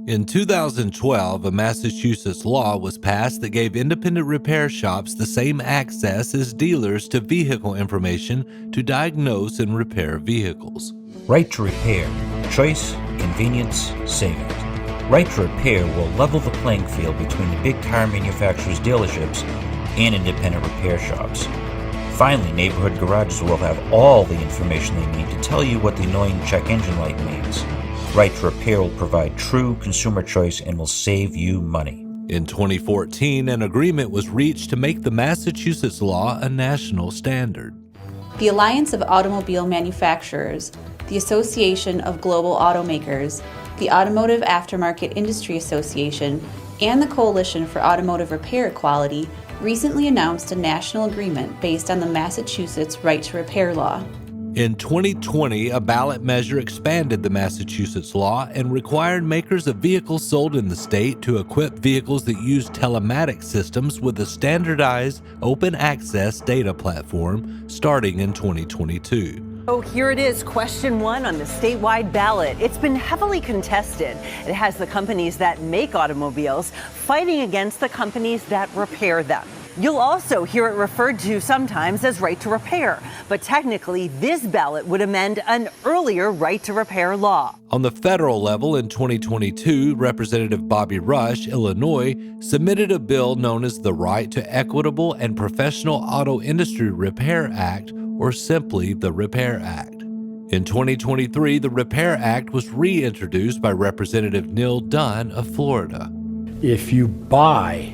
In 2012, a Massachusetts law was passed that gave independent repair shops the same access as dealers to vehicle information to diagnose and repair vehicles. Right to repair. Choice, convenience, savings. Right to repair will level the playing field between the big car manufacturers' dealerships and independent repair shops. Finally, neighborhood garages will have all the information they need to tell you what the annoying check engine light means. Right to repair will provide true consumer choice and will save you money. In 2014, an agreement was reached to make the Massachusetts law a national standard. The Alliance of Automobile Manufacturers, the Association of Global Automakers, the Automotive Aftermarket Industry Association, and the Coalition for Automotive Repair Equality recently announced a national agreement based on the Massachusetts Right to Repair law. In 2020, a ballot measure expanded the Massachusetts law and required makers of vehicles sold in the state to equip vehicles that use telematics systems with a standardized open access data platform starting in 2022. Oh, here it is, question 1 on the statewide ballot. It's been heavily contested. It has the companies that make automobiles fighting against the companies that repair them. You'll also hear it referred to sometimes as right to repair, but technically this ballot would amend an earlier right to repair law. On the federal level in 2022, Representative Bobby Rush, Illinois, submitted a bill known as the Right to Equitable and Professional Auto Industry Repair Act, or simply the Repair Act. In 2023, the Repair Act was reintroduced by Representative Neil Dunn of Florida. If you buy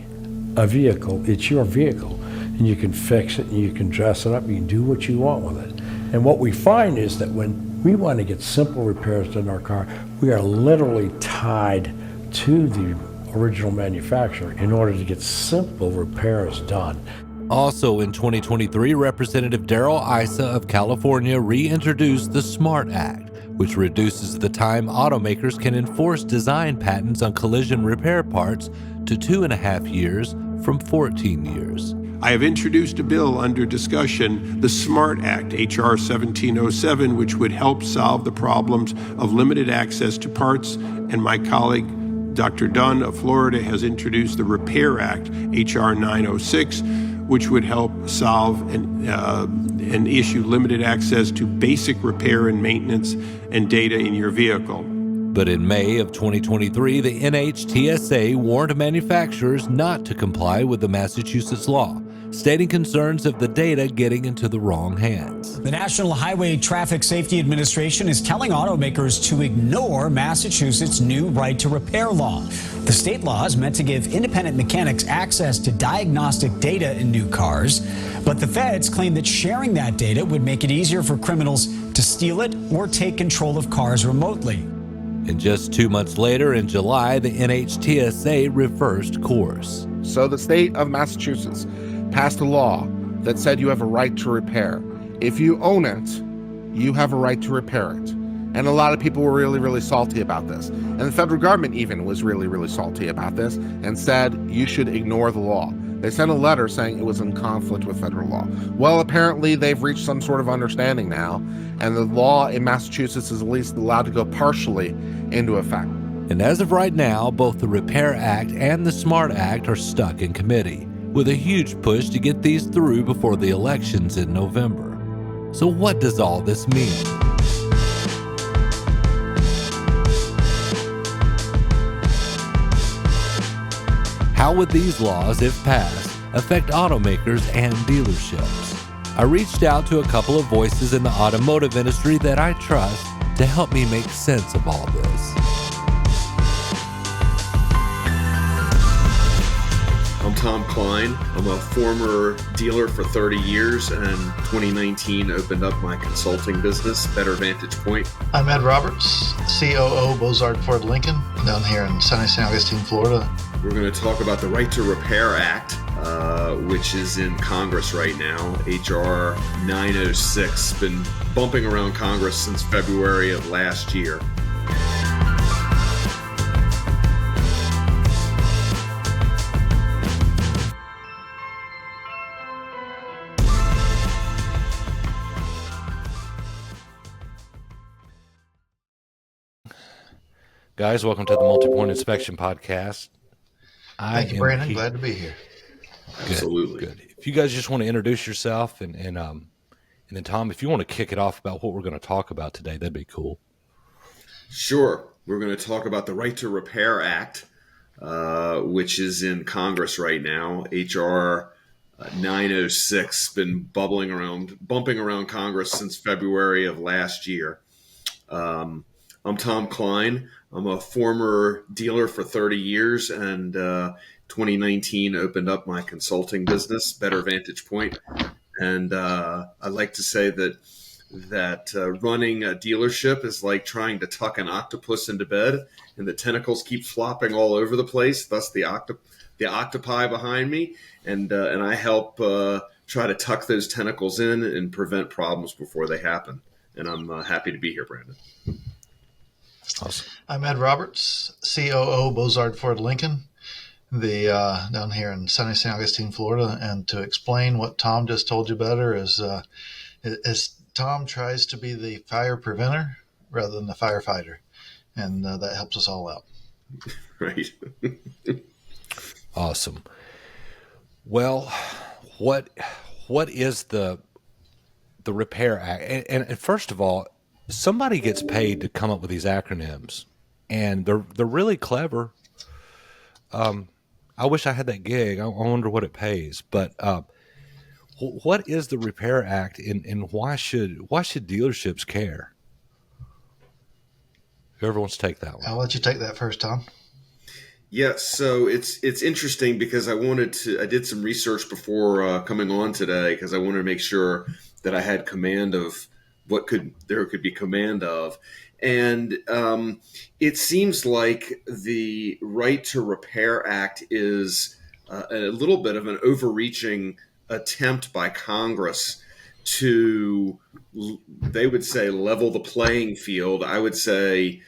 a vehicle, it's your vehicle, and you can fix it, and you can dress it up, you can do what you want with it. And what we find is that when we want to get simple repairs done in our car, we are literally tied to the original manufacturer in order to get simple repairs done. Also in 2023, Representative Darrell Issa of California reintroduced the SMART Act, which reduces the time automakers can enforce design patents on collision repair parts to 2.5 years from 14 years. I have introduced a bill under discussion, the SMART Act, H.R. 1707, which would help solve the problems of limited access to parts, and my colleague, Dr. Dunn of Florida, has introduced the Repair Act, H.R. 906, which would help solve and issue limited access to basic repair and maintenance and data in your vehicle. But in May of 2023, the NHTSA warned manufacturers not to comply with the Massachusetts law, stating concerns of the data getting into the wrong hands. The National Highway Traffic Safety Administration is telling automakers to ignore Massachusetts' new right to repair law. The state law is meant to give independent mechanics access to diagnostic data in new cars, but the feds claim that sharing that data would make it easier for criminals to steal it or take control of cars remotely. And just 2 months later, in July, the NHTSA reversed course. So the state of Massachusetts passed a law that said you have a right to repair. If you own it, you have a right to repair it. And a lot of people were really, really salty about this. And the federal government even was really, really salty about this and said you should ignore the law. They sent a letter saying it was in conflict with federal law. Well, apparently they've reached some sort of understanding now, and the law in Massachusetts is at least allowed to go partially into effect. And as of right now, both the Repair Act and the SMART Act are stuck in committee, with a huge push to get these through before the elections in November. So what does all this mean? How would these laws, if passed, affect automakers and dealerships? I reached out to a couple of voices in the automotive industry that I trust to help me make sense of all this. I'm Tom Kline. I'm a former dealer for 30 years, and 2019 opened up my consulting business, Better Vantage Point. I'm Ed Roberts, COO Bozard Ford Lincoln, down here in sunny San Augustine, Florida. We're going to talk about the Right to Repair Act, which is in Congress right now, H.R. 906, been bumping around Congress since February of last year. Guys, welcome to the Multi-Point Inspection Podcast. Thank you, Brandon. Glad to be here. Absolutely. Good. If you guys just want to introduce yourself and then Tom, if you want to kick it off about what we're going to talk about today, that'd be cool. Sure. We're going to talk about the Right to Repair Act, which is in Congress right now. HR 906, been bumping around Congress since February of last year. I'm Tom Kline. I'm a former dealer for 30 years, and 2019 opened up my consulting business, Better Vantage Point. And I like to say that running a dealership is like trying to tuck an octopus into bed, and the tentacles keep flopping all over the place. Thus, the octopi behind me, and I help try to tuck those tentacles in and prevent problems before they happen. And I'm happy to be here, Brandon. Awesome. I'm Ed Roberts, COO Bozard Ford Lincoln, down here in sunny St. Augustine, Florida. And to explain what Tom just told you better is Tom tries to be the fire preventer rather than the firefighter, and that helps us all out. Right. Awesome. Well, what is the Repair Act? And first of all, somebody gets paid to come up with these acronyms, and they're really clever. I wish I had that gig. I wonder what it pays. But what is the Repair Act, and why should dealerships care? Whoever wants to take that one. I'll let you take that first, Tom. Yeah, so it's interesting because I did some research before coming on today because I wanted to make sure that I had command of what there could be command of. And it seems like the Right to Repair Act is a little bit of an overreaching attempt by Congress to, they would say, level the playing field. I would say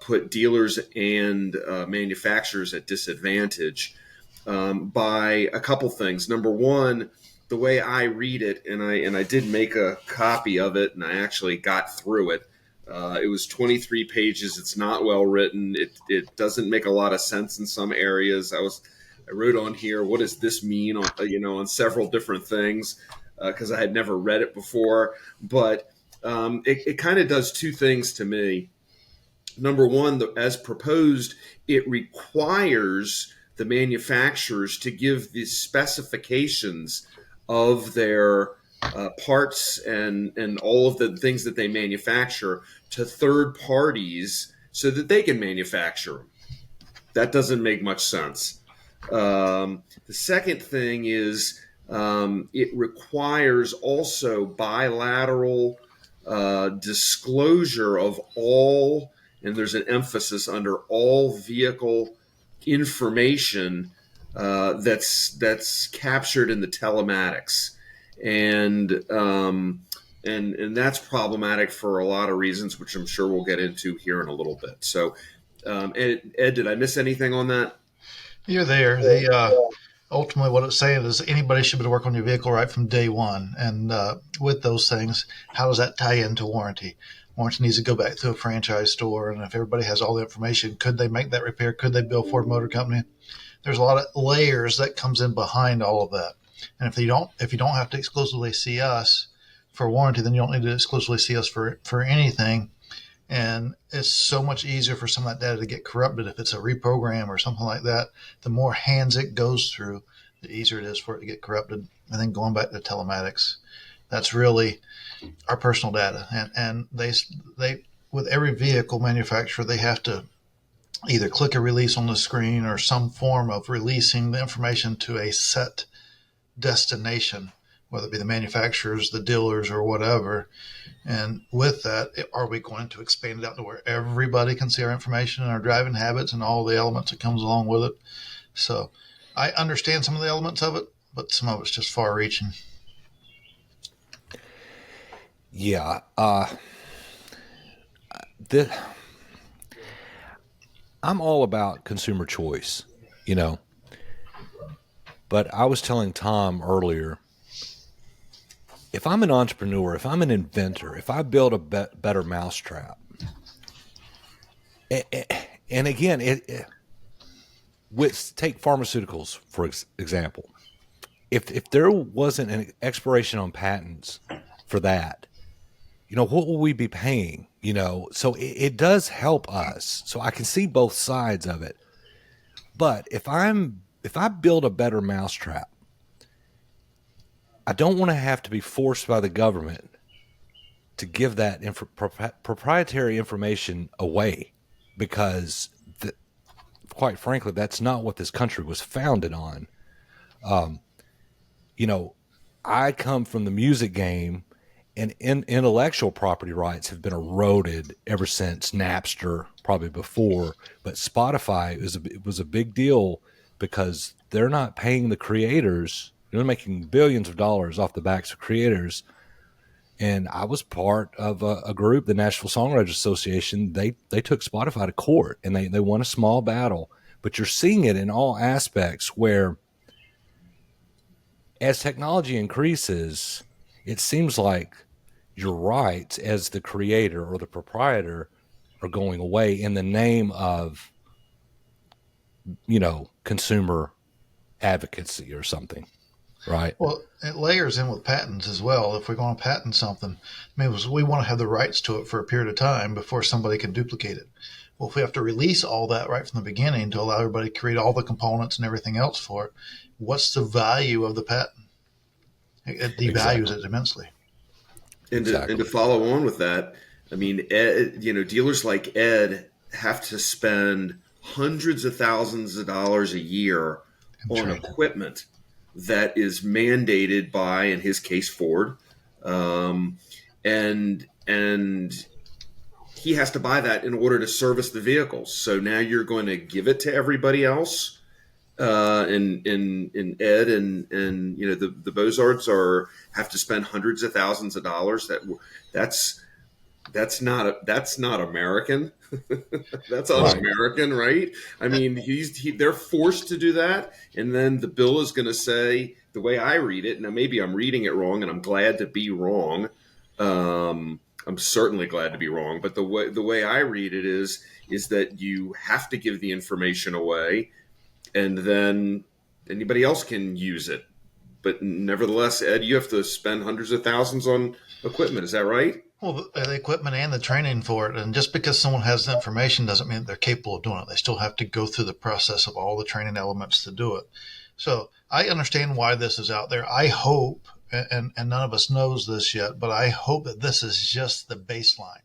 put dealers and manufacturers at disadvantage by a couple things. Number one, the way I read it, and I did make a copy of it, and I actually got through it. It was 23 pages. It's not well written. It doesn't make a lot of sense in some areas. I wrote on here, what does this mean on several different things because I had never read it before. But it kind of does two things to me. Number one, as proposed, it requires the manufacturers to give the specifications of their parts and all of the things that they manufacture to third parties so that they can manufacture them. That doesn't make much sense. The second thing is it requires also bilateral disclosure of all, and there's an emphasis under all vehicle information that's captured in the telematics, and that's problematic for a lot of reasons, which I'm sure we'll get into here in a little bit. So, Ed, did I miss anything on that? You're there. Ultimately, what it's saying is anybody should be able to work on your vehicle right from day one. And with those things, how does that tie into warranty? Warranty needs to go back to a franchise store, and if everybody has all the information, could they make that repair? Could they bill Ford Motor Company? There's a lot of layers that comes in behind all of that. And if you don't have to exclusively see us for warranty, then you don't need to exclusively see us for anything. And it's so much easier for some of that data to get corrupted if it's a reprogram or something like that. The more hands it goes through, the easier it is for it to get corrupted. And then going back to telematics, that's really our personal data. And they with every vehicle manufacturer, they have to either click a release on the screen or some form of releasing the information to a set destination, whether it be the manufacturers, the dealers, or whatever. And with that, are we going to expand it out to where everybody can see our information and our driving habits and all the elements that comes along with it? So I understand some of the elements of it, but some of it's just far reaching. Yeah. I'm all about consumer choice, but I was telling Tom earlier, if I'm an entrepreneur, if I'm an inventor, if I build a better mousetrap, And again, take pharmaceuticals for example. If there wasn't an expiration on patents for that, what will we be paying? So it does help us. So I can see both sides of it. But if I build a better mousetrap, I don't want to have to be forced by the government to give that proprietary information away, because quite frankly, that's not what this country was founded on. I come from the music game, and intellectual property rights have been eroded ever since Napster, probably before. But Spotify was a big deal because they're not paying the creators. They're making billions of dollars off the backs of creators. And I was part of a group, the Nashville Songwriters Association. They took Spotify to court, and they won a small battle. But you're seeing it in all aspects where, as technology increases, it seems like your rights as the creator or the proprietor are going away in the name of, consumer advocacy or something, right? Well, it layers in with patents as well. If we're going to patent something, we want to have the rights to it for a period of time before somebody can duplicate it. Well, if we have to release all that right from the beginning to allow everybody to create all the components and everything else for it, what's the value of the patent? It devalues it immensely. And to follow on with that, dealers like Ed have to spend hundreds of thousands of dollars a year on equipment that is mandated by, in his case, Ford, and he has to buy that in order to service the vehicles. So now you're going to give it to everybody else. And Ed and the Bozards have to spend hundreds of thousands of dollars. That's not American. That's un-American, right? They're forced to do that, and then the bill is going to say, the way I read it. Now maybe I'm reading it wrong, and I'm glad to be wrong. I'm certainly glad to be wrong, but the way I read it is that you have to give the information away, and then anybody else can use it. But nevertheless, Ed, you have to spend hundreds of thousands on equipment. Is that right? Well, the equipment and the training for it. And just because someone has the information doesn't mean they're capable of doing it. They still have to go through the process of all the training elements to do it. So I understand why this is out there. I hope, and none of us knows this yet, but I hope that this is just the baseline,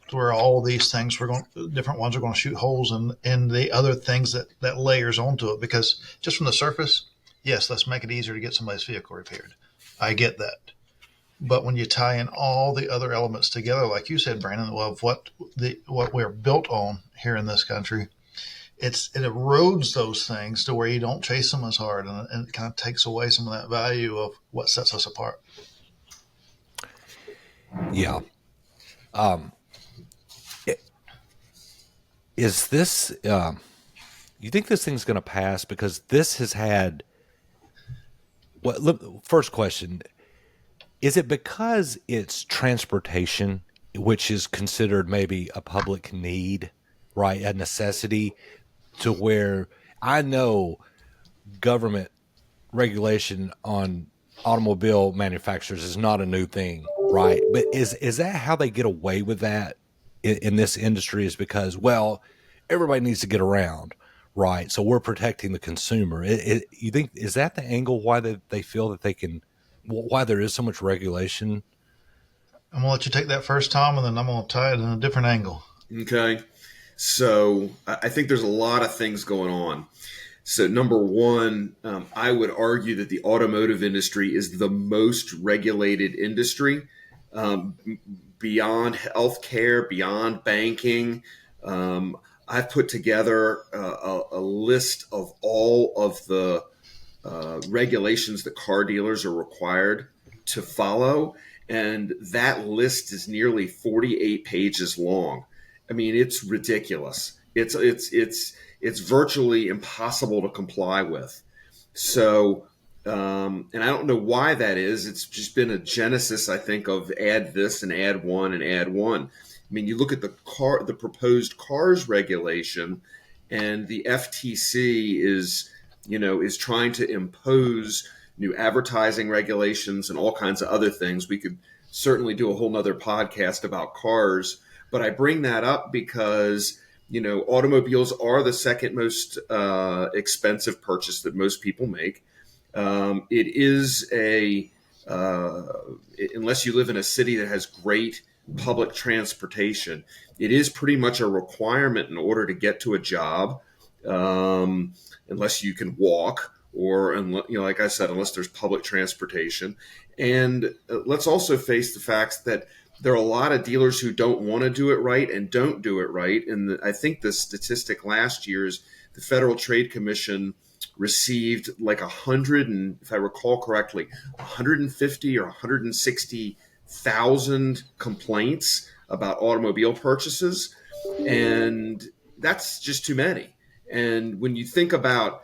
to where all these things different ones are going to shoot holes in the other things that layers onto it. Because just from the surface, yes, let's make it easier to get somebody's vehicle repaired. I get that. But when you tie in all the other elements together, like you said, Brandon, of what we're built on here in this country, it erodes those things to where you don't chase them as hard, and it kind of takes away some of that value of what sets us apart. Yeah. Is this, you think this thing's going to pass? Because this has had, first question, is it because it's transportation, which is considered maybe a public need, right? A necessity, to where I know government regulation on automobile manufacturers is not a new thing, right? But is that how they get away with that in this industry, is because, everybody needs to get around, right? So we're protecting the consumer. You think, is that the angle why they feel that they can, why there is so much regulation? I'm going to let you take that first, Tom, and then I'm going to tie it in a different angle. Okay. So I think there's a lot of things going on. So number one, I would argue that the automotive industry is the most regulated industry, beyond healthcare, beyond banking. I've put together a list of all of the regulations that car dealers are required to follow, and that list is nearly 48 pages long. It's ridiculous. It's virtually impossible to comply with. So, and I don't know why that is. It's just been a genesis, I think, of add this and add one and add one. I mean, you look at the proposed cars regulation, and the FTC is trying to impose new advertising regulations and all kinds of other things. We could certainly do a whole nother podcast about cars, but I bring that up because automobiles are the second most expensive purchase that most people make. It is unless you live in a city that has great public transportation, it is pretty much a requirement in order to get to a job, unless you can walk or, like I said, unless there's public transportation. And let's also face the facts that there are a lot of dealers who don't want to do it right and don't do it right. And I think the statistic last year is the Federal Trade Commission received like 100, and if I recall correctly, 150 or 160,000 complaints about automobile purchases. And that's just too many. And when you think about,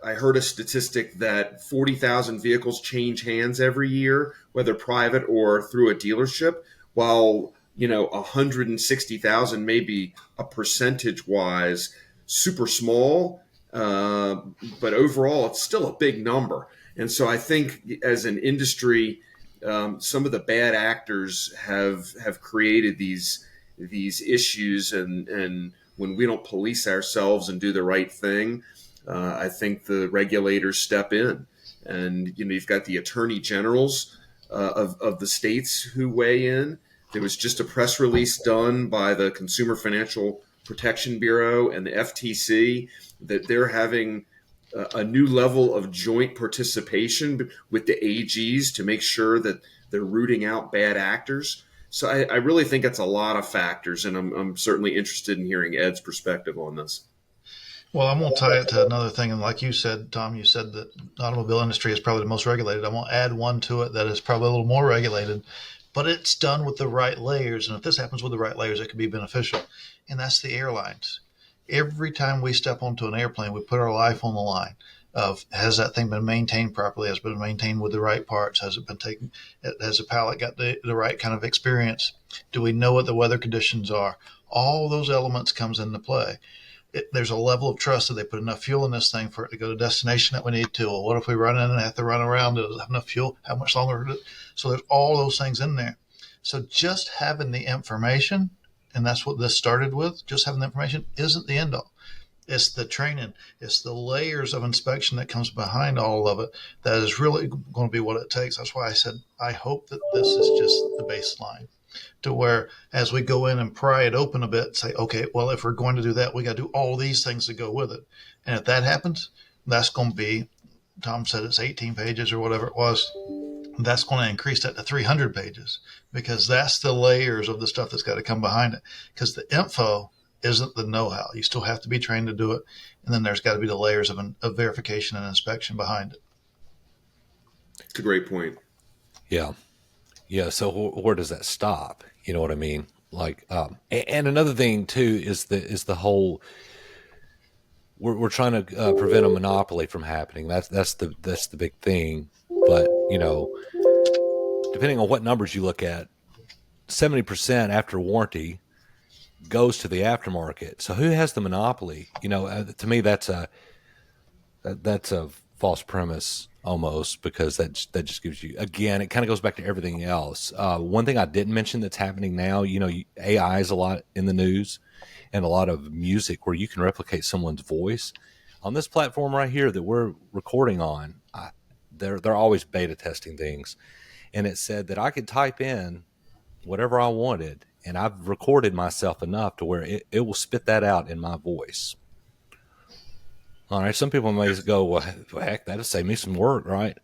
I heard a statistic that 40,000 vehicles change hands every year, whether private or through a dealership, while 160,000 may be a percentage wise super small, but overall it's still a big number. And so I think as an industry, some of the bad actors have created these issues, and when we don't police ourselves and do the right thing, I think the regulators step in. And you've got the attorney generals of the states who weigh in. There was just a press release done by the Consumer Financial Protection Bureau and the FTC that they're having a new level of joint participation with the AGs to make sure that they're rooting out bad actors. So I really think it's a lot of factors, and I'm certainly interested in hearing Ed's perspective on this. Well, I'm going to tie it to another thing. And like you said, Tom, you said that the automobile industry is probably the most regulated. I'm going to add one to it that is probably a little more regulated, but it's done with the right layers. And if this happens with the right layers, it could be beneficial. And that's the airlines. Every time we step onto an airplane, we put our life on the line of, has that thing been maintained properly? Has it been maintained with the right parts? Has it been taken? Has the pilot got the right kind of experience? Do we know what the weather conditions are? All those elements comes into play. There's a level of trust that they put enough fuel in this thing for it to go to the destination that we need to. Well, what if we run in and have to run around? Does it have enough fuel? How much longer? So there's all those things in there. So just having the information, and that's what this started with, just having the information isn't the end all. It's the training. It's the layers of inspection that comes behind all of it that is really going to be what it takes. That's why I said, I hope that this is just the baseline, to where as we go in and pry it open a bit, say, okay, well, if we're going to do that, we got to do all these things to go with it. And if that happens, that's going to be, Tom said it's 18 pages or whatever it was. That's going to increase that to 300 pages, because that's the layers of the stuff that's got to come behind it. Because the info isn't the know-how. You still have to be trained to do it. And then there's got to be the layers of verification and inspection behind it. It's a great point. Yeah. Yeah. So where does that stop? You know what I mean? Like, and another thing too is the whole, we're trying to prevent a monopoly from happening. That's the big thing. But, depending on what numbers you look at, 70% after warranty goes to the aftermarket. So who has the monopoly? To me, that's a false premise almost, because that just gives you, again, it kind of goes back to everything else. One thing I didn't mention that's happening now, AI is a lot in the news, and a lot of music where you can replicate someone's voice. On this platform right here that we're recording on, they're always beta testing things, and it said that I could type in whatever I wanted, and I've recorded myself enough to where it will spit that out in my voice. All right, some people may go, well, heck, that'll save me some work, right?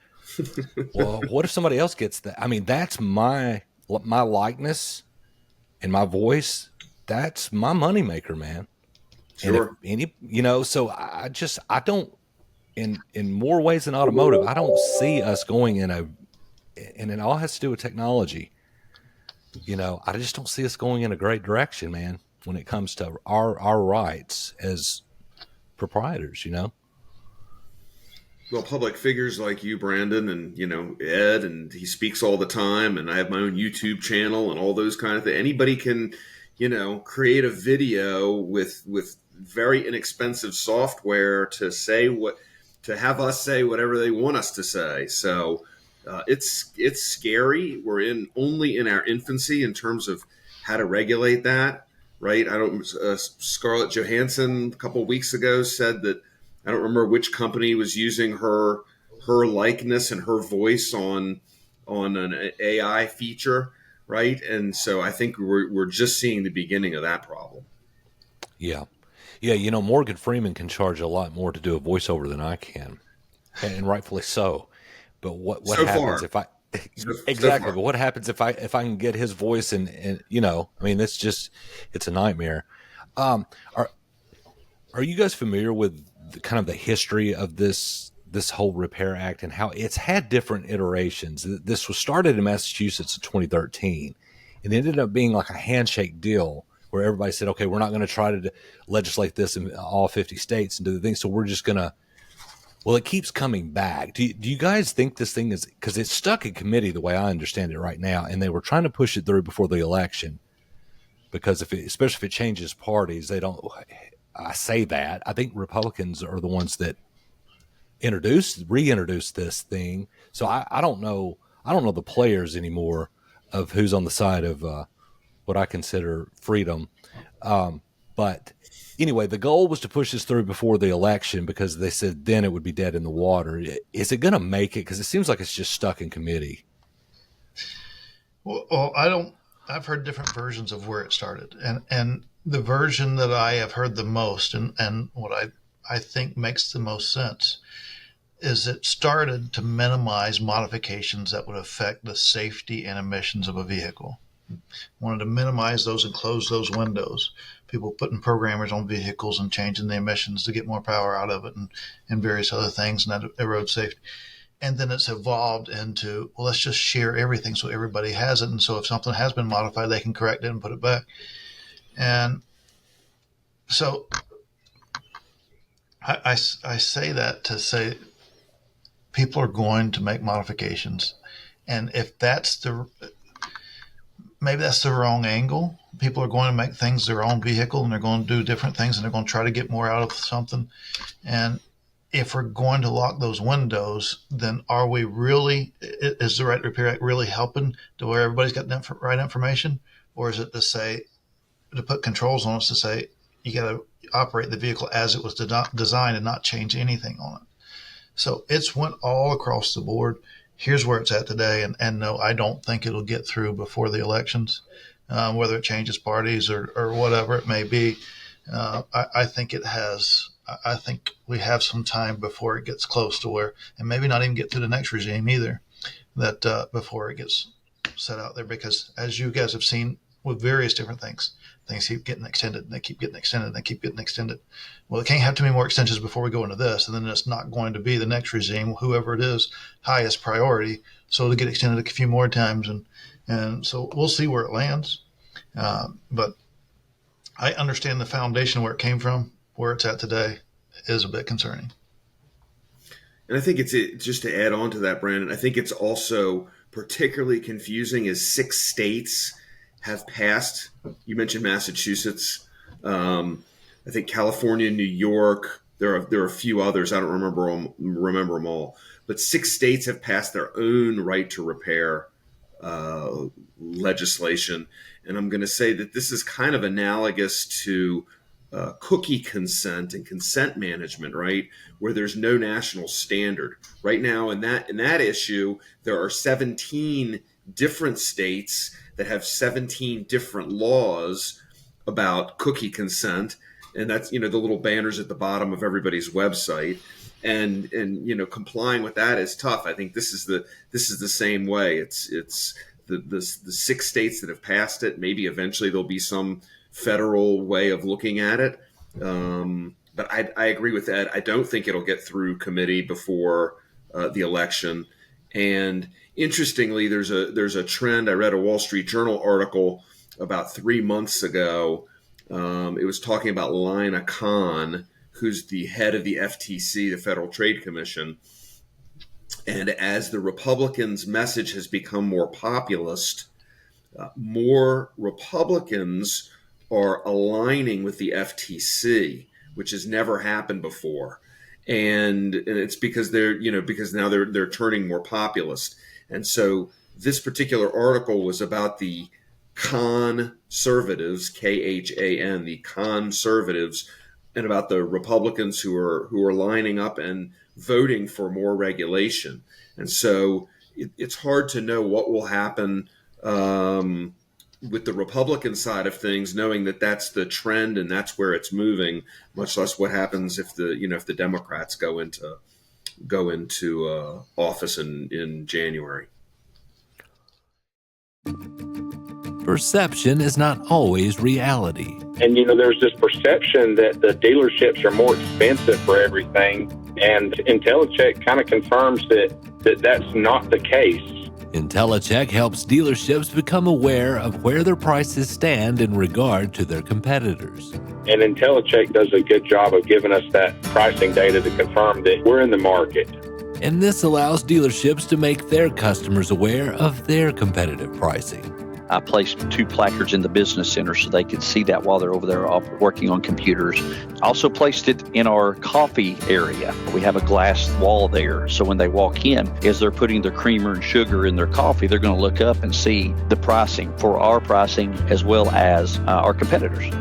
Well, what if somebody else gets that? I mean, that's my likeness and my voice. That's my moneymaker, man. Sure. And so I don't, in more ways than automotive, I don't see us going and it all has to do with technology. I just don't see us going in a great direction, man, when it comes to our rights as proprietors, Well, public figures like you, Brandon, and Ed, and he speaks all the time, and I have my own YouTube channel and all those kind of things. Anybody can create a video with very inexpensive software to have us say whatever they want us to say. So it's scary. We're only in our infancy in terms of how to regulate that, right? Scarlett Johansson a couple of weeks ago said that, I don't remember which company was using her likeness and her voice on an AI feature, right? And so I think we're just seeing the beginning of that problem. Yeah. Yeah, Morgan Freeman can charge a lot more to do a voiceover than I can, and rightfully so. But what So happens far. if I So exactly? far. But what happens if I can get his voice and I mean, it's a nightmare. Are you guys familiar with kind of the history of this whole Repair Act and how it's had different iterations? This was started in Massachusetts in 2013, and it ended up being like a handshake deal where everybody said, okay, we're not going to try to legislate this in all 50 states and do the thing. So we're just going to, well, it keeps coming back. Do you guys think this thing is, because it's stuck in committee the way I understand it right now, and they were trying to push it through before the election, because especially if it changes parties, they don't, I say that. I think Republicans are the ones that reintroduced this thing. So I don't know. I don't know the players anymore of who's on the side of what I consider freedom. But anyway, the goal was to push this through before the election because they said then it would be dead in the water. Is it going to make it? Because it seems like it's just stuck in committee. Well, I've heard different versions of where it started, and the version that I have heard the most, and what I think makes the most sense, is it started to minimize modifications that would affect the safety and emissions of a vehicle. Wanted to minimize those and close those windows. People putting programmers on vehicles and changing the emissions to get more power out of it, and various other things, and that erode safety. And then it's evolved into, well, let's just share everything so everybody has it. And so if something has been modified, they can correct it and put it back. And so I say that to say people are going to make modifications. And if maybe that's the wrong angle. People are going to make things their own vehicle, and they're going to do different things, and they're going to try to get more out of something. And if we're going to lock those windows, then are we really, is the Right to Repair Act really helping to where everybody's got the right information? Or is it to put controls on us to say, you got to operate the vehicle as it was designed and not change anything on it? So it's went all across the board. Here's where it's at today. And no, I don't think it'll get through before the elections, whether it changes parties or whatever it may be. I think it has. I think we have some time before it gets close to where, and maybe not even get to the next regime either, that before it gets set out there. Because as you guys have seen with various different things keep getting extended, and they keep getting extended, and they keep getting extended. Well, it can't have too many more extensions before we go into this, and then it's not going to be the next regime, whoever it is, highest priority. So to get extended a few more times, and so we'll see where it lands. But I understand the foundation where it came from. Where it's at today is a bit concerning. And I think just to add on to that, Brandon, I think it's also particularly confusing as 6 states have passed. You mentioned Massachusetts. I think California, New York. There are a few others. I don't remember them all. But 6 states have passed their own right to repair legislation. And I'm going to say that this is kind of analogous to cookie consent and consent management, right? Where there's no national standard. Right now, in that issue, there are 17 different states that have 17 different laws about cookie consent, and that's the little banners at the bottom of everybody's website, and complying with that is tough. I think this is the same way. It's the 6 states that have passed it. Maybe eventually there'll be some federal way of looking at it. But I agree with Ed. I don't think it'll get through committee before the election. And interestingly, there's a trend. I read a Wall Street Journal article about 3 months ago. It was talking about Lina Khan, who's the head of the FTC, the Federal Trade Commission. And as the Republicans' message has become more populist, more Republicans are aligning with the FTC, which has never happened before. And it's because because now they're turning more populist. And so this particular article was about the conservatives, KHAN, the conservatives, and about the Republicans who are lining up and voting for more regulation. And so it's hard to know what will happen with the Republican side of things, knowing that that's the trend and that's where it's moving. Much less what happens if the Democrats go into office in January. Perception is not always reality. And, there's this perception that the dealerships are more expensive for everything. And IntelliCheck kind of confirms that that's not the case. IntelliCheck helps dealerships become aware of where their prices stand in regard to their competitors. And IntelliCheck does a good job of giving us that pricing data to confirm that we're in the market. And this allows dealerships to make their customers aware of their competitive pricing. I placed 2 placards in the business center so they could see that while they're over there working on computers. Also placed it in our coffee area. We have a glass wall there, so when they walk in, as they're putting their creamer and sugar in their coffee, they're going to look up and see the pricing for our pricing as well as our competitors.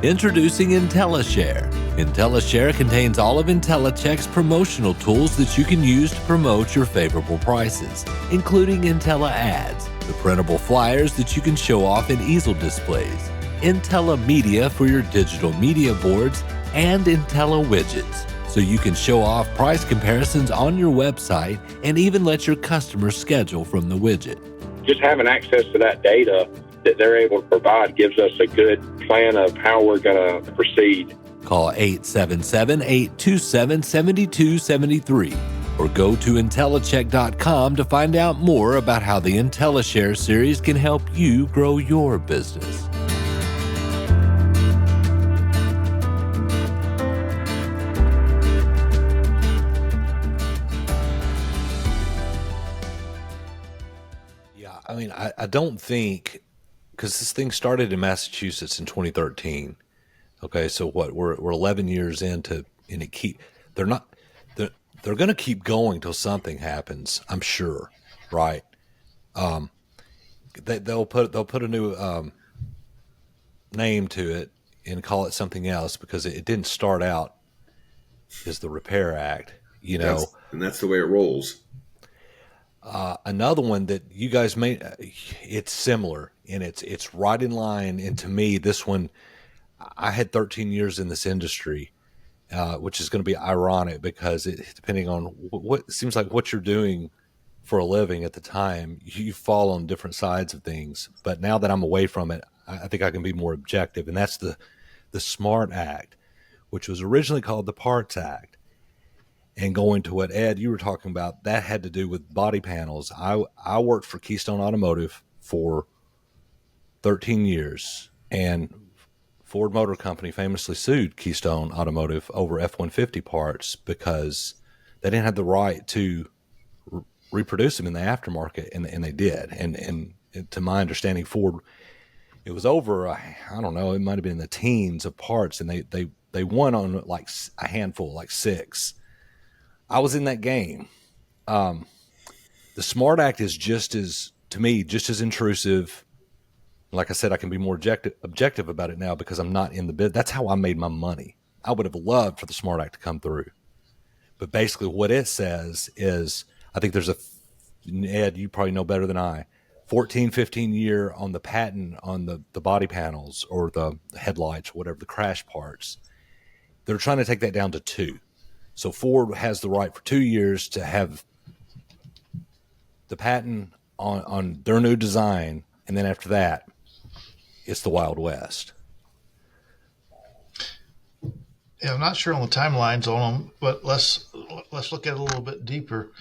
Introducing IntelliShare. IntelliShare contains all of IntelliCheck's promotional tools that you can use to promote your favorable prices, including Intella Ads, the printable flyers that you can show off in easel displays, Intella Media for your digital media boards, and Intella Widgets, so you can show off price comparisons on your website and even let your customers schedule from the widget. Just having access to that data that they're able to provide gives us a good plan of how we're going to proceed. Call 877-827-7273 or go to IntelliCheck.com to find out more about how the IntelliShare series can help you grow your business. Yeah, I mean, I don't think, because this thing started in Massachusetts in 2013. Okay, so what, we're 11 years into, and they're going to keep going till something happens, I'm sure, right? They'll put a new name to it and call it something else, because it didn't start out as the Repair Act, and that's the way it rolls. Another one that you guys it's similar, and it's right in line. And to me, this one, I had 13 years in this industry, which is going to be ironic because depending on what seems like what you're doing for a living at the time, you fall on different sides of things. But now that I'm away from it, I think I can be more objective. And that's the SMART Act, which was originally called the Parts Act. And going to what, Ed, you were talking about, that had to do with body panels. I worked for Keystone Automotive for 13 years, and Ford Motor Company famously sued Keystone Automotive over F-150 parts because they didn't have the right to reproduce them in the aftermarket, and they did. And to my understanding, Ford, it was over, I don't know, it might have been in the teens of parts, and they won on like a handful, like 6. I was in that game. The SMART Act is to me, just as intrusive. Like I said, I can be more objective about it now because I'm not in the bid. That's how I made my money. I would have loved for the SMART Act to come through. But basically what it says is, I think there's Ed, you probably know better than I, 14, 15 year on the patent on the body panels or the headlights, whatever, the crash parts. They're trying to take that down to 2. So Ford has the right for 2 years to have the patent on their new design, and then after that, it's the Wild West. Yeah, I'm not sure on the timelines on them, but let's look at it a little bit deeper.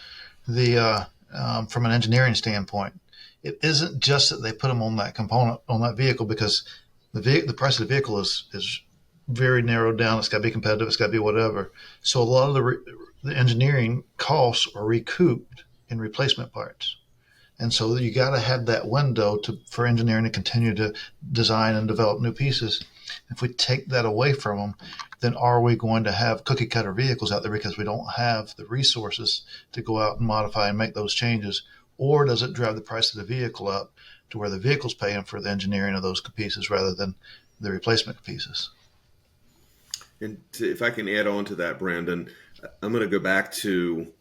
From an engineering standpoint, it isn't just that they put them on that component on that vehicle, because the price of the vehicle is very narrowed down. It's got to be competitive. It's got to be whatever. So a lot of the engineering costs are recouped in replacement parts. And so you got to have that window for engineering to continue to design and develop new pieces. If we take that away from them, then are we going to have cookie cutter vehicles out there because we don't have the resources to go out and modify and make those changes? Or does it drive the price of the vehicle up to where the vehicle's paying for the engineering of those pieces rather than the replacement pieces? And if I can add on to that, Brandon, I'm going to go back to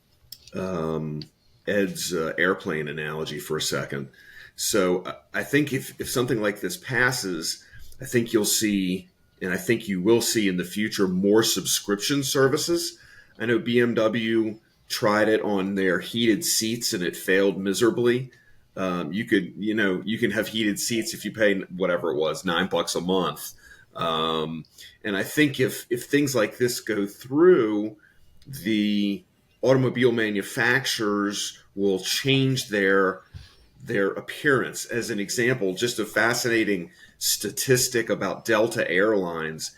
Ed's airplane analogy for a second. So I think if something like this passes, I think you'll see, and I think you will see in the future, more subscription services. I know BMW tried it on their heated seats and it failed miserably. You can have heated seats if you pay whatever it was, $9 a month. And I think if things like this go through, the automobile manufacturers will change their appearance. As an example, just a fascinating statistic about Delta Airlines.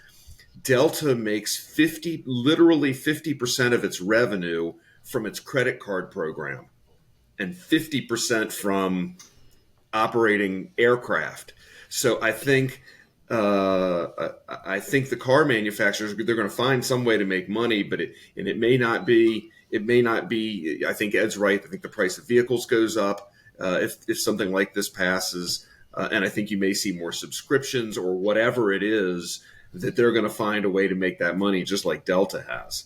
Delta makes literally 50% of its revenue from its credit card program and 50% from operating aircraft. So I think the car manufacturers, they're going to find some way to make money, but it may not be. I think Ed's right. I think the price of vehicles goes up if something like this passes, and I think you may see more subscriptions or whatever it is that they're going to find a way to make that money, just like Delta has.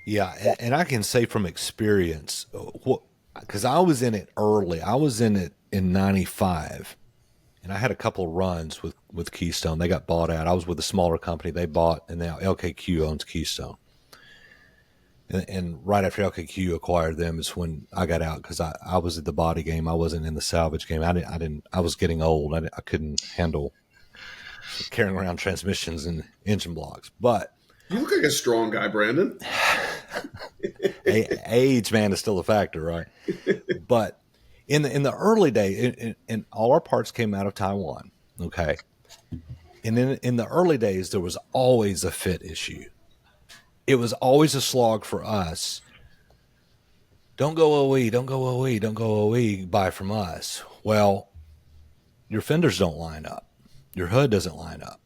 Yeah, and I can say from experience, because I was in it early. I was in it in '95. And I had a couple of runs with Keystone. They got bought out. I was with a smaller company. They bought, and now LKQ owns Keystone. And right after LKQ acquired them is when I got out, because I was at the body game. I wasn't in the salvage game. I was getting old. I couldn't handle carrying around transmissions and engine blocks. But you look like a strong guy, Brandon. Age, man, is still a factor, right? But in the early days, and all our parts came out of Taiwan, okay? And in the early days, there was always a fit issue. It was always a slog for us. Don't go OE, don't go OE, don't go OE, buy from us. Well, your fenders don't line up. Your hood doesn't line up.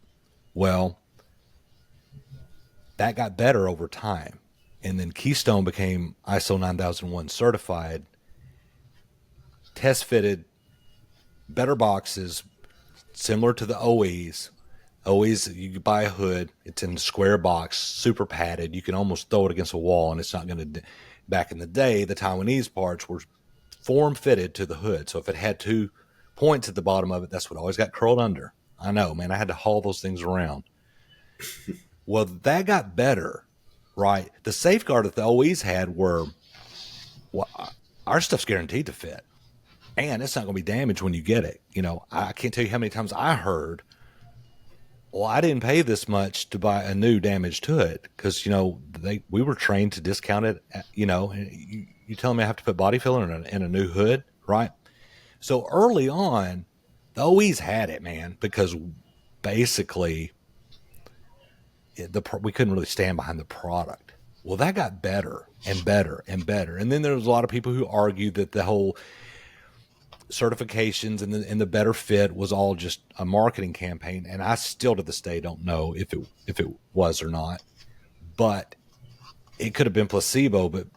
Well, that got better over time. And then Keystone became ISO 9001 certified, test fitted, better boxes, similar to the OEs. OEs, you buy a hood, it's in a square box, super padded. You can almost throw it against a wall and it's not going to. Back in the day, the Taiwanese parts were form fitted to the hood. So if it had 2 points at the bottom of it, that's what always got curled under. I know, man, I had to haul those things around. Well, that got better, right? The safeguard that the OEs had were, well, our stuff's guaranteed to fit. And it's not going to be damaged when you get it. You know, I can't tell you how many times I heard, well, I didn't pay this much to buy a new damaged hood because, you know, we were trained to discount it. You know, you telling me I have to put body filler in a new hood, right? So early on, the OEs had it, man, because basically we couldn't really stand behind the product. Well, that got better and better and better. And then there was a lot of people who argued that the whole certifications and the better fit was all just a marketing campaign, and I still to this day don't know if it was or not, but it could have been placebo. But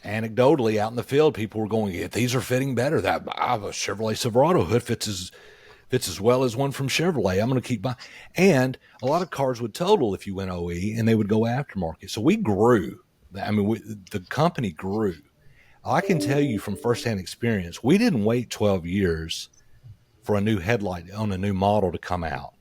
anecdotally out in the field, people were going, yeah, these are fitting better. That I have a Chevrolet Silverado hood fits as well as one from Chevrolet. I'm going to keep buying. And a lot of cars would total if you went OE, and they would go aftermarket. So we grew. I mean, the company grew. I can tell you from firsthand experience, we didn't wait 12 years for a new headlight on a new model to come out.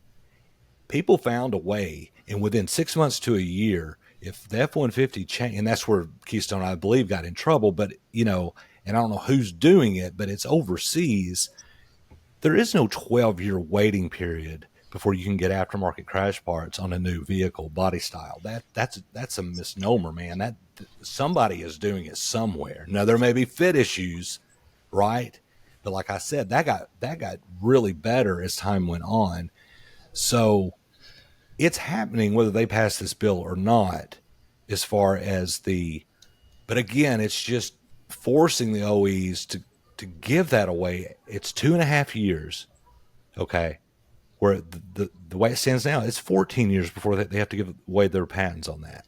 People found a way, and within 6 months to a year, if the F-150 changed, and that's where Keystone, I believe, got in trouble, but, you know, and I don't know who's doing it, but it's overseas. There is no 12-year waiting period before you can get aftermarket crash parts on a new vehicle body style. That's a misnomer, man. That somebody is doing it somewhere. Now there may be fit issues, right? But like I said, that got really better as time went on. So it's happening whether they pass this bill or not, as far as but again, it's just forcing the OEs to give that away. It's 2.5 years, okay, where the way it stands now, it's 14 years before they have to give away their patents on that.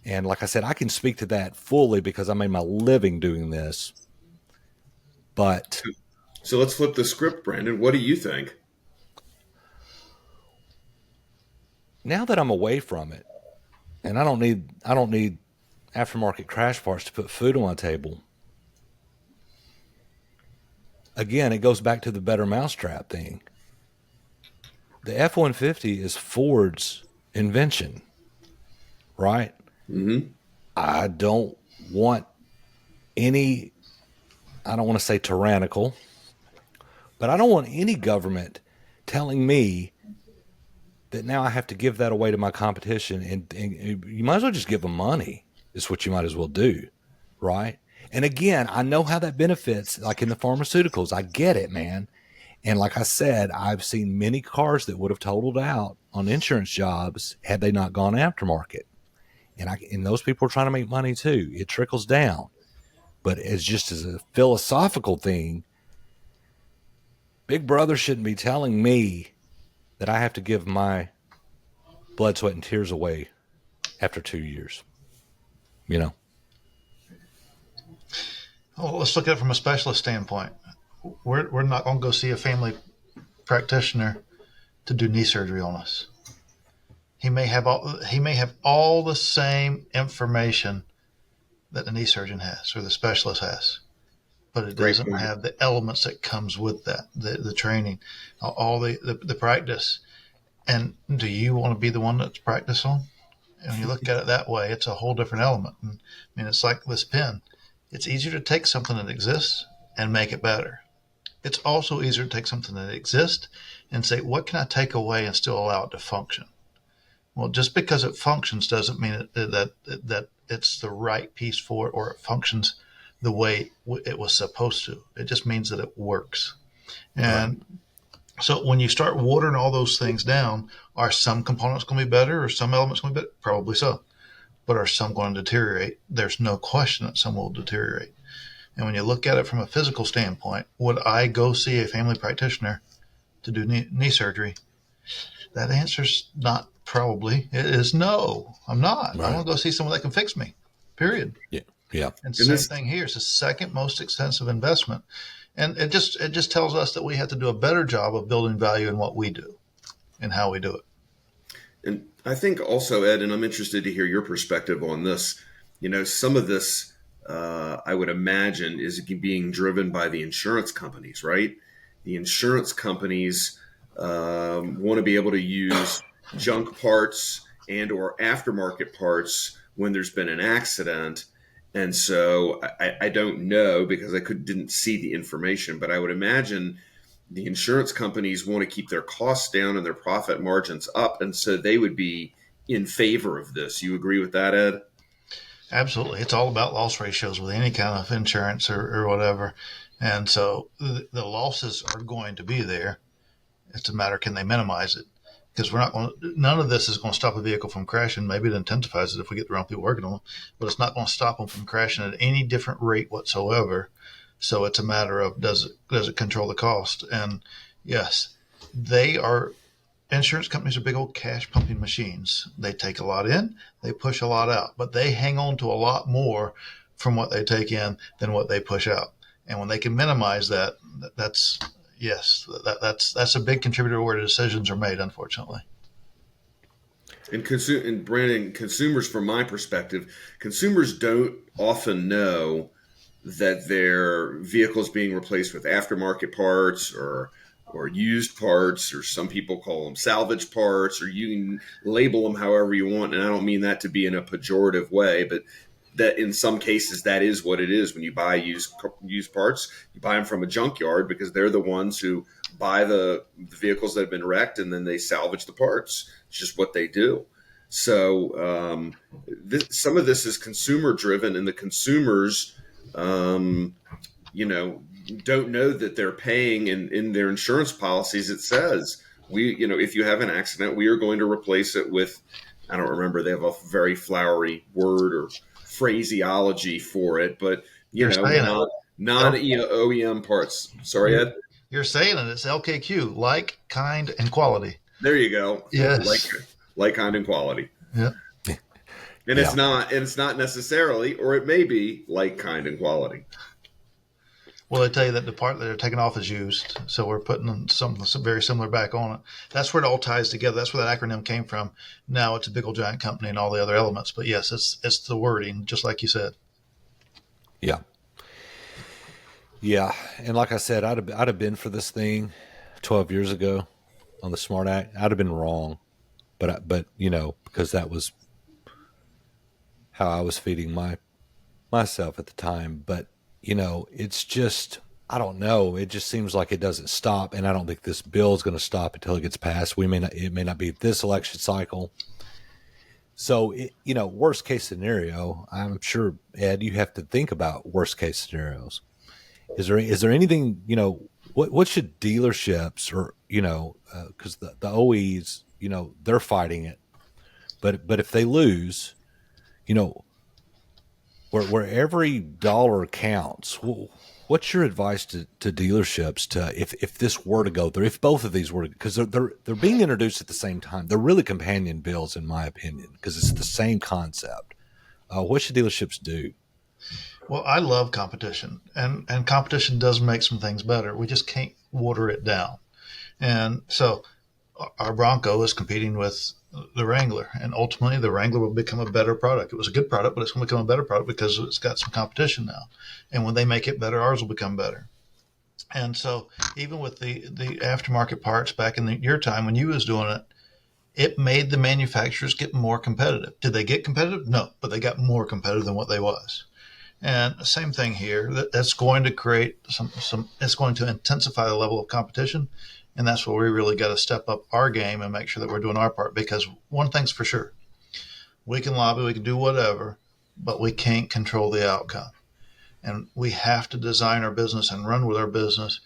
And like I said, I can speak to that fully because I made my living doing this. But so let's flip the script, Brandon. What do you think? Now that I'm away from it, and I don't need aftermarket crash parts to put food on my table. Again, it goes back to the better mousetrap thing. The F-150 is Ford's invention, right? Mm-hmm. I don't want I don't want to say tyrannical, but I don't want any government telling me that now I have to give that away to my competition, and you might as well just give them money. Is what you might as well do, right? And again, I know how that benefits, like in the pharmaceuticals. I get it, man. And like I said, I've seen many cars that would have totaled out on insurance jobs had they not gone aftermarket. And those people are trying to make money too. It trickles down. But as a philosophical thing, Big Brother shouldn't be telling me that I have to give my blood, sweat, and tears away after 2 years. You know? Well, let's look at it from a specialist standpoint. We're not going to go see a family practitioner to do knee surgery on us. He may have all the same information that the knee surgeon has or the specialist has, but it doesn't have the elements that comes with that, the training, all the practice. And do you want to be the one that's practiced on? And when you look at it that way, it's a whole different element. And, I mean, it's like this pen. It's easier to take something that exists and make it better. It's also easier to take something that exists and say, what can I take away and still allow it to function? Well, just because it functions doesn't mean that it's the right piece for it or it functions the way it was supposed to. It just means that it works. And so when you start watering all those things down, are some components going to be better or some elements going to be better? Probably so. But are some going to deteriorate? There's no question that some will deteriorate. And when you look at it from a physical standpoint, would I go see a family practitioner to do knee surgery? That answer's not probably. It is no, I'm not. Right. I want to go see someone that can fix me, period. Yeah. And same thing here. It's the second most expensive investment. And it just tells us that we have to do a better job of building value in what we do and how we do it. And I think also, Ed, and I'm interested to hear your perspective on this, some of this, I would imagine, is being driven by the insurance companies, right? The insurance companies want to be able to use junk parts and or aftermarket parts when there's been an accident. And so I don't know because I didn't see the information, but I would imagine the insurance companies want to keep their costs down and their profit margins up. And so they would be in favor of this. You agree with that, Ed? Absolutely. It's all about loss ratios with any kind of insurance or whatever. And so the losses are going to be there. It's a matter, can they minimize it? Because none of this is going to stop a vehicle from crashing. Maybe it intensifies it if we get the wrong people working on it, but it's not going to stop them from crashing at any different rate whatsoever. So it's a matter of, does it control the cost? And yes, insurance companies are big old cash pumping machines. They take a lot in, they push a lot out, but they hang on to a lot more from what they take in than what they push out. And when they can minimize that, that's a big contributor where decisions are made, unfortunately. And Brandon, consumers, from my perspective, consumers don't often know that their vehicle's being replaced with aftermarket parts or used parts, or some people call them salvage parts, or you can label them however you want. And I don't mean that to be in a pejorative way, but that in some cases that is what it is. When you buy used parts, you buy them from a junkyard because they're the ones who buy the vehicles that have been wrecked and then they salvage the parts. It's just what they do. So some of this is consumer driven, and the consumers, don't know that they're paying in their insurance policies. It says if you have an accident, we are going to replace it with, I don't remember, they have a very flowery word or phraseology for it, but you You're know, saying non OEM parts. Sorry, Ed. You're saying it. It's LKQ, like, kind, and quality. There you go. Yes. Like, kind, and quality. Yeah. And it's not necessarily, or it may be like, kind, and quality. Well, they tell you that the part that they're taking off is used, so we're putting something very similar back on it. That's where it all ties together. That's where that acronym came from. Now it's a big old giant company and all the other elements, but yes, it's the wording, just like you said. Yeah. Yeah, and like I said, I'd have been for this thing 12 years ago on the Smart Act. I'd have been wrong, but you know, because that was how I was feeding myself at the time. But you know, it's just, I don't know. It just seems like it doesn't stop, and I don't think this bill is going to stop until it gets passed. It may not be this election cycle. So, you know, worst case scenario, I'm sure, Ed, you have to think about worst case scenarios. Is there anything, you know, what should dealerships, or, you know, because the OEs, you know, they're fighting it, but if they lose, you know, where every dollar counts, what's your advice to dealerships if this were to go through, if both of these were, because they're being introduced at the same time. They're really companion bills, in my opinion, because it's the same concept. What should dealerships do? Well, I love competition, and competition does make some things better. We just can't water it down. And so our Bronco is competing with the Wrangler, and ultimately the Wrangler will become a better product. It was a good product, but it's going to become a better product because it's got some competition now. And when they make it better, ours will become better. And so even with the aftermarket parts back in your time when you was doing it, it made the manufacturers get more competitive. Did they get competitive? No, but they got more competitive than what they was. And same thing here. That's going to create some. It's going to intensify the level of competition, and that's where we really got to step up our game and make sure that we're doing our part. Because one thing's for sure, we can lobby, we can do whatever, but we can't control the outcome. And we have to design our business and run with our business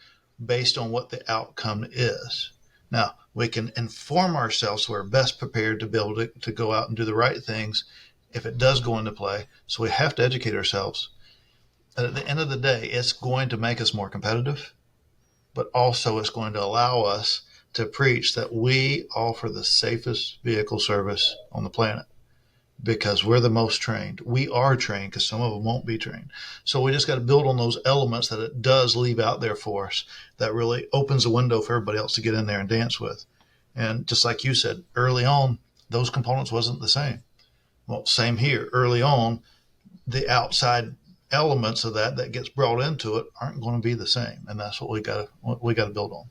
based on what the outcome is. Now, we can inform ourselves so we're best prepared to be able to go out and do the right things if it does go into play. So we have to educate ourselves. At the end of the day, it's going to make us more competitive, but also it's going to allow us to preach that we offer the safest vehicle service on the planet because we're the most trained. We are trained because some of them won't be trained. So we just got to build on those elements that it does leave out there for us that really opens a window for everybody else to get in there and dance with. And just like you said, early on, those components wasn't the same. Well, same here. Early on, the outside elements of that gets brought into it aren't going to be the same, and that's what we got to build on.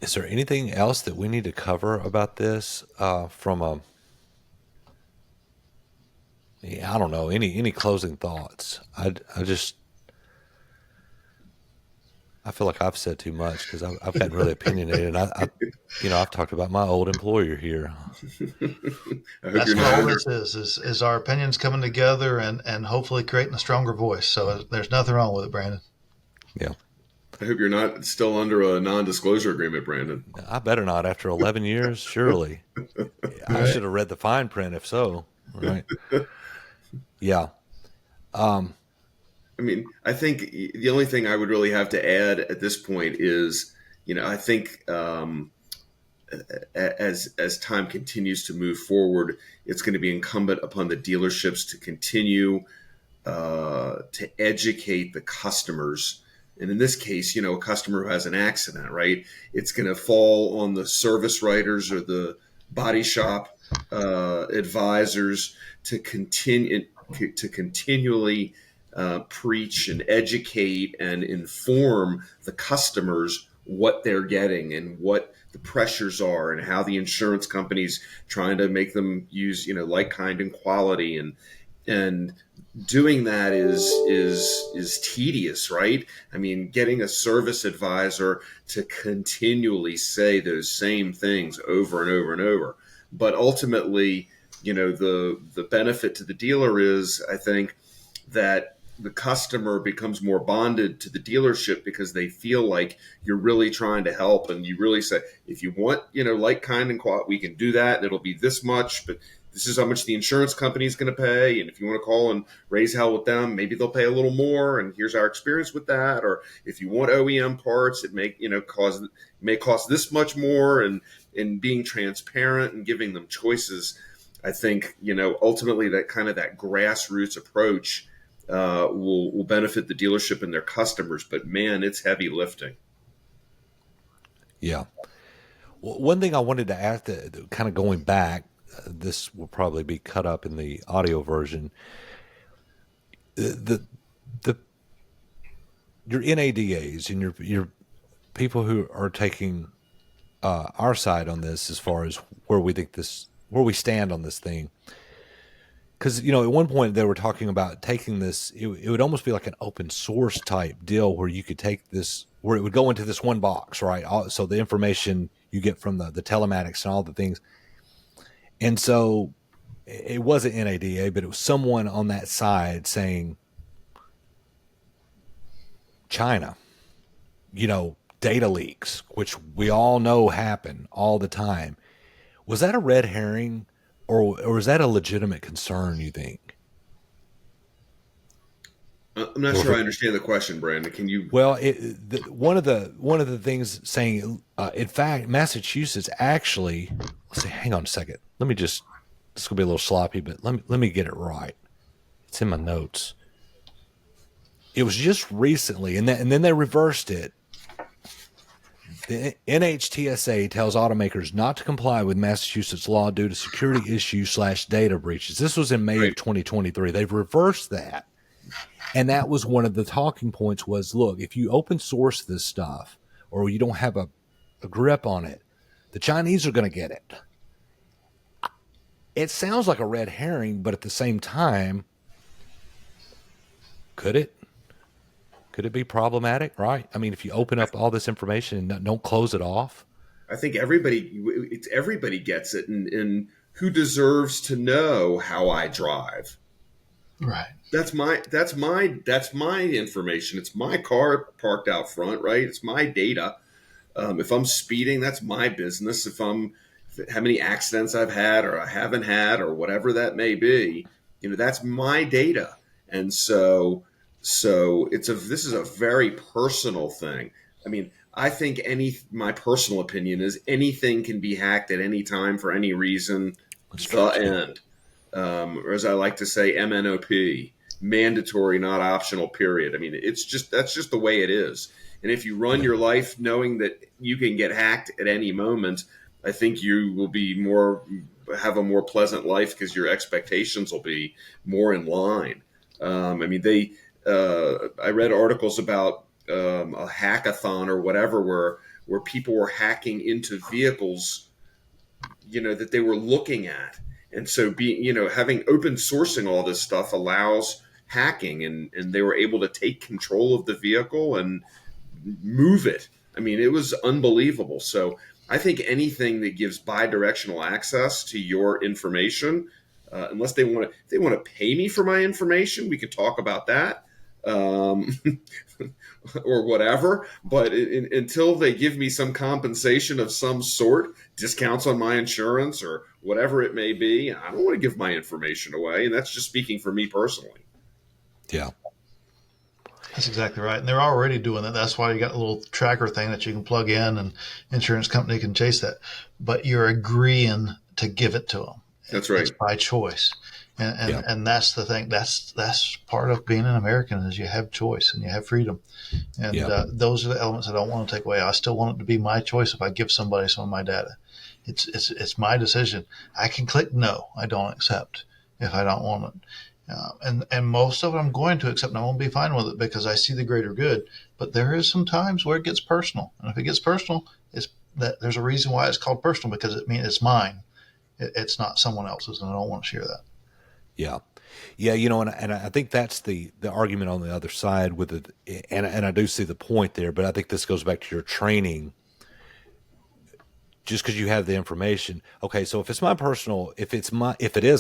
Is there anything else that we need to cover about this from a? Yeah, I don't know. Any closing thoughts? I feel like I've said too much because I've gotten really opinionated. And I've talked about my old employer here. That's what all this is our opinions coming together and hopefully creating a stronger voice. So there's nothing wrong with it, Brandon. Yeah. I hope you're not still under a non-disclosure agreement, Brandon. I better not after 11 years, surely. I should have read the fine print if so. Right. Yeah. I mean, I think the only thing I would really have to add at this point is, I think as time continues to move forward, it's going to be incumbent upon the dealerships to continue to educate the customers. And in this case, a customer who has an accident, right? It's going to fall on the service writers or the body shop advisors to continually preach and educate and inform the customers what they're getting and what the pressures are and how the insurance companies trying to make them use, like, kind, and quality, and doing that is tedious, right? I mean, getting a service advisor to continually say those same things over and over and over. But ultimately, the benefit to the dealer is, I think, that the customer becomes more bonded to the dealership because they feel like you're really trying to help, and you really say, if you want, like, kind, and quality, we can do that, and it'll be this much, but this is how much the insurance company is going to pay. And if you want to call and raise hell with them, maybe they'll pay a little more. And here's our experience with that. Or if you want OEM parts, it may cost this much more. And being transparent and giving them choices, I think, ultimately that grassroots approach will benefit the dealership and their customers. But man, it's heavy lifting. Yeah. Well, one thing I wanted to ask, kind of going back, this will probably be cut up in the audio version. Your NADAs and your people who are taking our side on this, as far as where we stand on this thing. Because, at one point they were talking about taking this, it would almost be like an open source type deal where you could take this, where it would go into this one box, right? So the information you get from the telematics and all the things. And so it wasn't NADA, but it was someone on that side saying, China, data leaks, which we all know happen all the time. Was that a red herring? Or is that a legitimate concern, you think? I'm not sure I understand the question, Brandon. Can you? Well, one of the things saying, in fact, Massachusetts actually. Let's see. Hang on a second. This is gonna be a little sloppy, but let me get it right. It's in my notes. It was just recently, and then they reversed it. The NHTSA tells automakers not to comply with Massachusetts law due to security issues / data breaches. This was in May of 2023. They've reversed that. And that was one of the talking points was, look, if you open source this stuff or you don't have a grip on it, the Chinese are going to get it. It sounds like a red herring, but at the same time, could it? Could it be problematic, right? I mean, if you open up all this information and don't close it off? I think everybody gets it. And who deserves to know how I drive? Right. That's my information. It's my car parked out front, right? It's my data. If I'm speeding, that's my business. How many accidents I've had or I haven't had or whatever that may be, that's my data. And so this is a very personal thing. I mean, I think my personal opinion is anything can be hacked at any time for any reason. End. Or as I like to say, MNOP, mandatory, not optional, period. I mean, that's just the way it is. And if you run your life knowing that you can get hacked at any moment, I think you will have a more pleasant life because your expectations will be more in line. I read articles about a hackathon or whatever where people were hacking into vehicles, that they were looking at. And so having open sourcing all this stuff allows hacking and they were able to take control of the vehicle and move it. I mean, it was unbelievable. So I think anything that gives bi-directional access to your information, unless they want to pay me for my information, we could talk about that. Or whatever, but until they give me some compensation of some sort, discounts on my insurance or whatever it may be, I don't want to give my information away. And that's just speaking for me personally. Yeah. That's exactly right. And they're already doing that. That's why you got a little tracker thing that you can plug in and insurance company can chase that. But you're agreeing to give it to them. That's right. It's by choice. And that's the thing. That's part of being an American is you have choice and you have freedom. And those are the elements I don't want to take away. I still want it to be my choice if I give somebody some of my data. It's my decision. I can click no, I don't accept if I don't want it. And most of it I'm going to accept and I won't be fine with it because I see the greater good. But there is some times where it gets personal. And if it gets personal, there's a reason why it's called personal because it means it's mine. It's not someone else's and I don't want to share that. Yeah. Yeah, and I think that's the argument on the other side with it, and I do see the point there, but I think this goes back to your training. Just because you have the information, okay. So if it is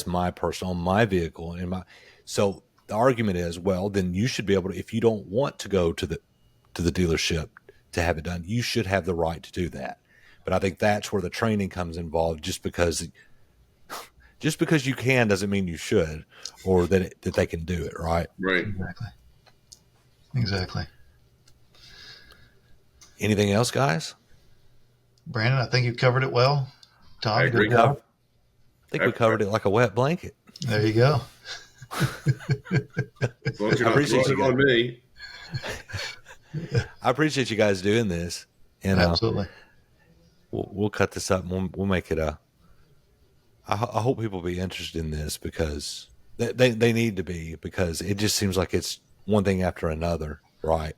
my personal, my vehicle, so the argument is, well, then you should be able to. If you don't want to go to the dealership to have it done, you should have the right to do that. But I think that's where the training comes involved, just because Just because you can doesn't mean you should, or that they can do it, right? Right. Exactly. Anything else, guys? Brandon, I think you covered it well. Tom, I you agree. good job. I think we covered it like a wet blanket. There you go. As long as you're I not appreciate throwing you it on me. I appreciate you guys doing this, and Absolutely. we'll cut this up and we'll make it a. I hope people be interested in this because they need to be, because it just seems like it's one thing after another, right?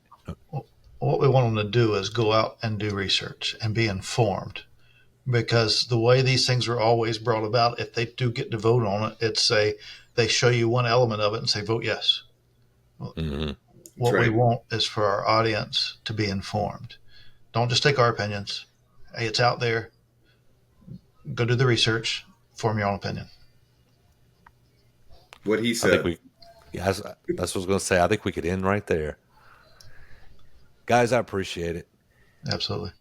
What we want them to do is go out and do research and be informed, because the way these things are always brought about, if they do get to vote on it, it's they show you one element of it and say, vote yes. Mm-hmm. What Right. we want is for our audience to be informed. Don't just take our opinions. Hey, it's out there. Go do the research. Form your own opinion. What he I said. think that's what I was going to say. I think we could end right there. Guys, I appreciate it. Absolutely.